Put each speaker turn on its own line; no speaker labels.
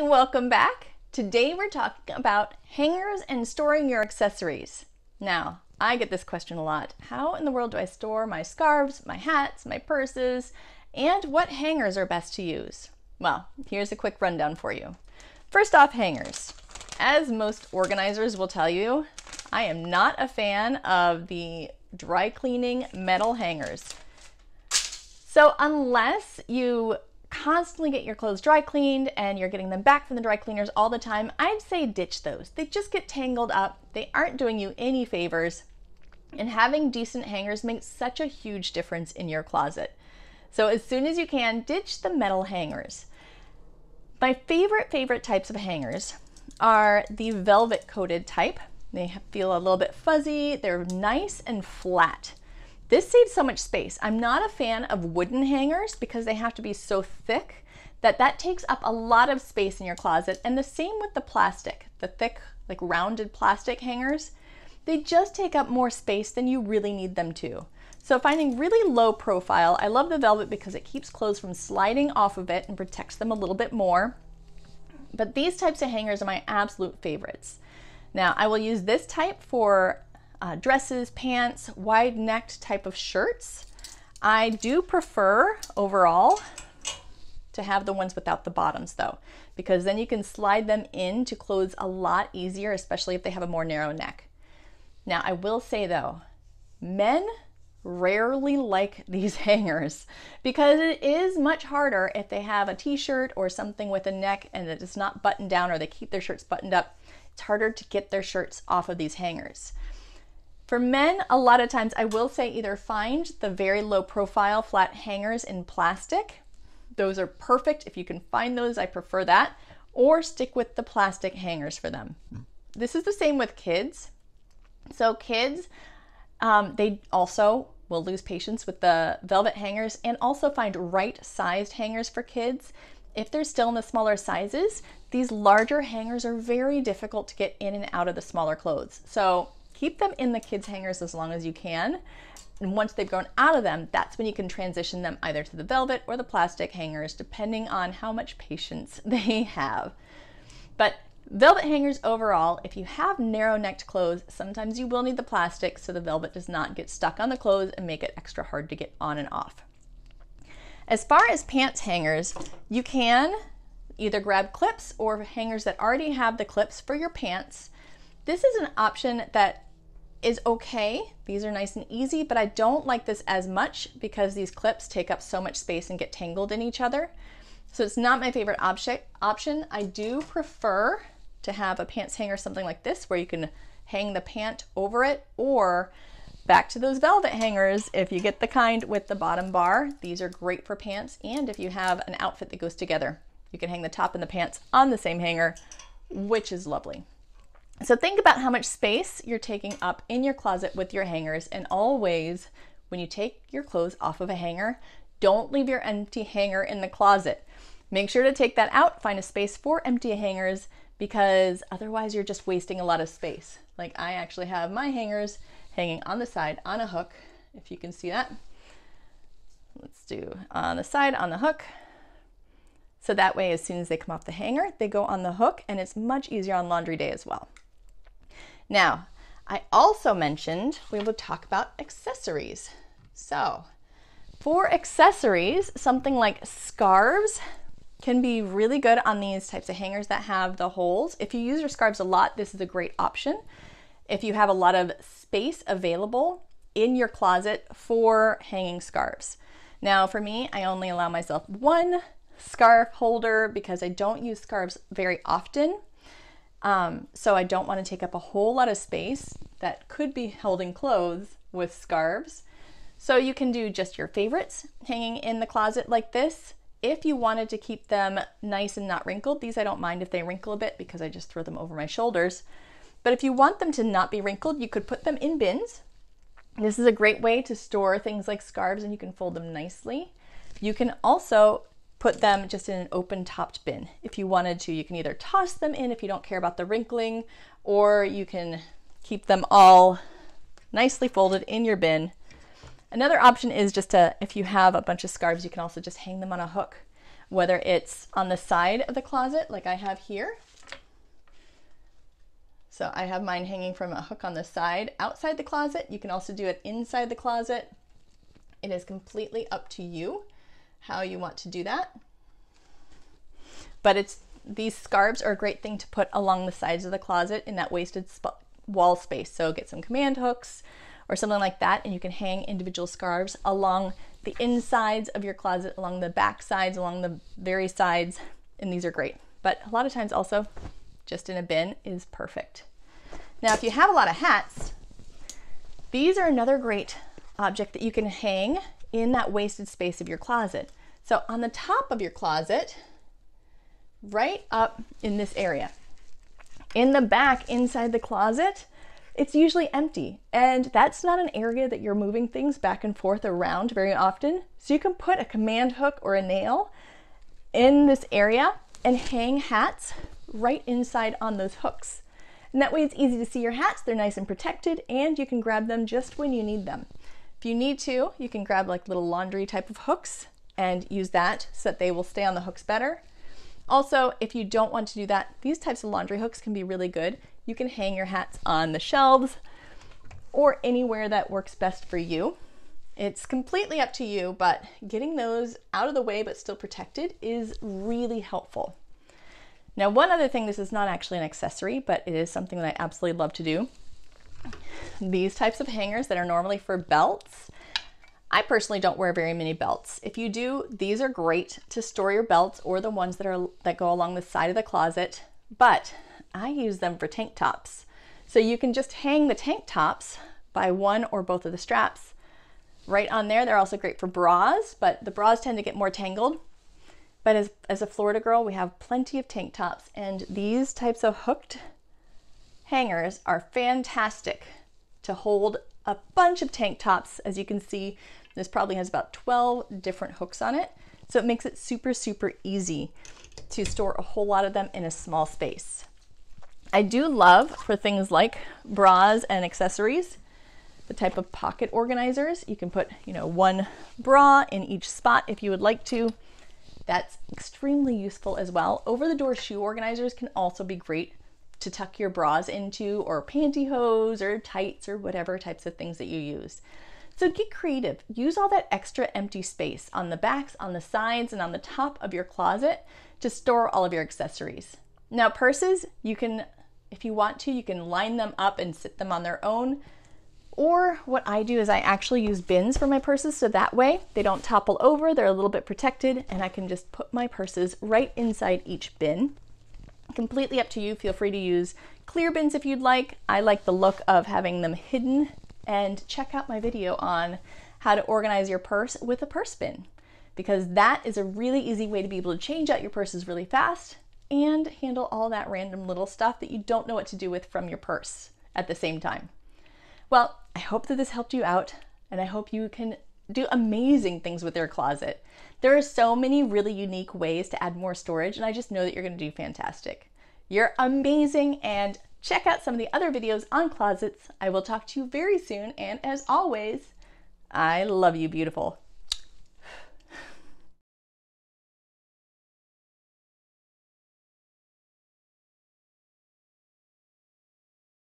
welcome back. Today we're talking about hangers and storing your accessories. Now, I get this question a lot. How in the world do I store my scarves, my hats, my purses, and what hangers are best to use? Well, here's a quick rundown for you. First off, hangers. As most organizers will tell you, I am not a fan of the dry cleaning metal hangers. So unless you constantly get your clothes dry cleaned and you're getting them back from the dry cleaners all the time, I'd say ditch those. They just get tangled up. They aren't doing you any favors. And having decent hangers makes such a huge difference in your closet. So as soon as you can, ditch the metal hangers. My favorite types of hangers are the velvet coated type. They feel a little bit fuzzy. They're nice and flat. This saves so much space. I'm not a fan of wooden hangers because they have to be so thick that takes up a lot of space in your closet. And the same with the plastic, the thick, like rounded plastic hangers. They just take up more space than you really need them to. So finding really low profile, I love the velvet because it keeps clothes from sliding off of it and protects them a little bit more. But these types of hangers are my absolute favorites. Now, I will use this type for dresses, pants, wide-necked type of shirts. I do prefer overall to have the ones without the bottoms though, because then you can slide them into clothes a lot easier, especially if they have a more narrow neck. Now, I will say though, men rarely like these hangers because it is much harder if they have a t-shirt or something with a neck and it is not buttoned down, or they keep their shirts buttoned up. It's harder to get their shirts off of these hangers. For men, a lot of times I will say either find the very low profile flat hangers in plastic. Those are perfect. If you can find those, I prefer that. Or stick with the plastic hangers for them. This is the same with kids. So kids, they also will lose patience with the velvet hangers, and also find right-sized hangers for kids. If they're still in the smaller sizes, these larger hangers are very difficult to get in and out of the smaller clothes. So keep them in the kids' hangers as long as you can. And once they've grown out of them, that's when you can transition them either to the velvet or the plastic hangers, depending on how much patience they have. But velvet hangers overall, if you have narrow-necked clothes, sometimes you will need the plastic so the velvet does not get stuck on the clothes and make it extra hard to get on and off. As far as pants hangers, you can either grab clips or hangers that already have the clips for your pants. This is an option that is okay. These are nice and easy, but I don't like this as much because these clips take up so much space and get tangled in each other. So it's not my favorite option. I do prefer to have a pants hanger, something like this, where you can hang the pant over it, or back to those velvet hangers. If you get the kind with the bottom bar, these are great for pants. And if you have an outfit that goes together, you can hang the top and the pants on the same hanger, which is lovely. So think about how much space you're taking up in your closet with your hangers, and always, when you take your clothes off of a hanger, don't leave your empty hanger in the closet. Make sure to take that out, find a space for empty hangers, because otherwise you're just wasting a lot of space. Like I actually have my hangers hanging on the side on a hook, if you can see that. Let's do on the side on the hook. So that way, as soon as they come off the hanger, they go on the hook, and it's much easier on laundry day as well. Now, I also mentioned we would talk about accessories. So for accessories, something like scarves can be really good on these types of hangers that have the holes. If you use your scarves a lot, this is a great option. If you have a lot of space available in your closet for hanging scarves. Now for me, I only allow myself one scarf holder because I don't use scarves very often. So I don't want to take up a whole lot of space that could be holding clothes with scarves. So you can do just your favorites hanging in the closet like this. If you wanted to keep them nice and not wrinkled, these I don't mind if they wrinkle a bit because I just throw them over my shoulders. But if you want them to not be wrinkled, you could put them in bins. This is a great way to store things like scarves, and you can fold them nicely. You can also put them just in an open topped bin. If you wanted to, you can either toss them in if you don't care about the wrinkling, or you can keep them all nicely folded in your bin. Another option is just to, if you have a bunch of scarves, you can also just hang them on a hook. whether it's on the side of the closet like I have here. So I have mine hanging from a hook on the side outside the closet. You can also do it inside the closet. It is completely up to you how you want to do that. But these scarves are a great thing to put along the sides of the closet in that wasted wall space. So get some command hooks or something like that, and you can hang individual scarves along the insides of your closet, along the back sides, along the very sides, and these are great. But a lot of times also just in a bin is perfect. Now, if you have a lot of hats, these are another great object that you can hang in that wasted space of your closet. So on the top of your closet, right up in this area. In the back, inside the closet, it's usually empty, and that's not an area that you're moving things back and forth around very often. So you can put a command hook or a nail in this area and hang hats right inside on those hooks. And that way it's easy to see your hats, they're nice and protected, and you can grab them just when you need them. If you need to, you can grab like little laundry type of hooks and use that so that they will stay on the hooks better. Also, if you don't want to do that, these types of laundry hooks can be really good. You can hang your hats on the shelves or anywhere that works best for you. It's completely up to you, but getting those out of the way but still protected is really helpful. Now, one other thing, this is not actually an accessory, but it is something that I absolutely love to do. These types of hangers that are normally for belts, I personally don't wear very many belts. If you do, these are great to store your belts or the ones that go along the side of the closet, but I use them for tank tops. So you can just hang the tank tops by one or both of the straps right on there. They're also great for bras, but the bras tend to get more tangled. But as a Florida girl, we have plenty of tank tops, and these types of hooked hangers are fantastic to hold a bunch of tank tops. As you can see, this probably has about 12 different hooks on it. So it makes it super, super easy to store a whole lot of them in a small space. I do love, for things like bras and accessories, the type of pocket organizers. You can put, one bra in each spot if you would like to. That's extremely useful as well. Over-the-door shoe organizers can also be great to tuck your bras into, or pantyhose or tights or whatever types of things that you use. So get creative. Use all that extra empty space on the backs, on the sides, and on the top of your closet to store all of your accessories. Now, purses, you can, if you want to, you can line them up and sit them on their own. Or what I do is I actually use bins for my purses, so that way they don't topple over, they're a little bit protected, and I can just put my purses right inside each bin. Completely up to you. Feel free to use clear bins if you'd like. I like the look of having them hidden, and check out my video on how to organize your purse with a purse bin, because that is a really easy way to be able to change out your purses really fast and handle all that random little stuff that you don't know what to do with from your purse at the same time. Well, I hope that this helped you out, and I hope you can do amazing things with your closet. There are so many really unique ways to add more storage, and I just know that you're going to do fantastic. You're amazing, and check out some of the other videos on closets. I will talk to you very soon, and as always, I love you, beautiful.